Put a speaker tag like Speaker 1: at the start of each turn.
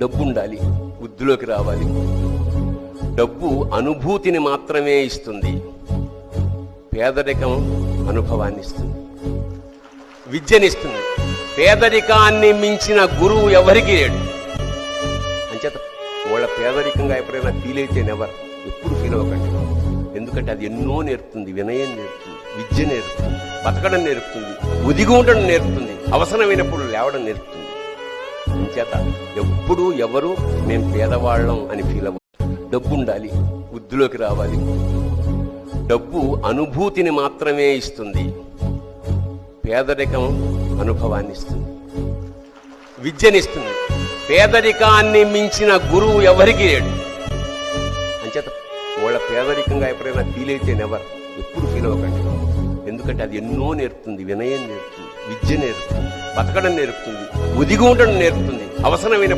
Speaker 1: డబ్బు ఉండాలి, వృద్ధిలోకి రావాలి. డబ్బు అనుభూతిని మాత్రమే ఇస్తుంది, పేదరికం అనుభవాన్ని ఇస్తుంది, విద్యనిస్తుంది. పేదరికాన్ని మించిన గురువు ఎవరికి లేడు. అంచేత వాళ్ళ పేదరికంగా ఎప్పుడైనా ఫీల్ అయితే నెవర్, ఎప్పుడు ఫీల్ అవ్వకండి. ఎందుకంటే అది ఎన్నో నేర్పుతుంది. వినయం నేర్పుతుంది, విద్య నేర్పుతుంది, బతకడం నేర్పుతుంది, ఒదిగి ఉండడం నేర్పుతుంది, అవసరమైనప్పుడు లేవడం నేర్పుతుంది. అంచేత ఎప్పుడు ఎవరు మేము పేదవాళ్ళం అని ఫీల్ అవ్వ. డబ్బు ఉండాలి, వృద్ధిలోకి రావాలి. డబ్బు అనుభూతిని మాత్రమే ఇస్తుంది, పేదరికం అనుభవాన్ని ఇస్తుంది, విద్యనిస్తుంది. పేదరికాన్ని మించిన గురువు ఎవరికి లేడు. అంచేత వాళ్ళ పేదరికంగా ఎప్పుడైనా ఫీల్ అయితే నెవర్, ఎప్పుడు ఫీల్ అవ్వకండి. ఎందుకంటే అది ఎన్నో నేర్పుతుంది. వినయం నేర్పుతుంది, విద్య నేర్పుతుంది, బతకడం నేర్పుతుంది, ఒదిగి ఉండడం నేర్పుతుంది, అవసరమైన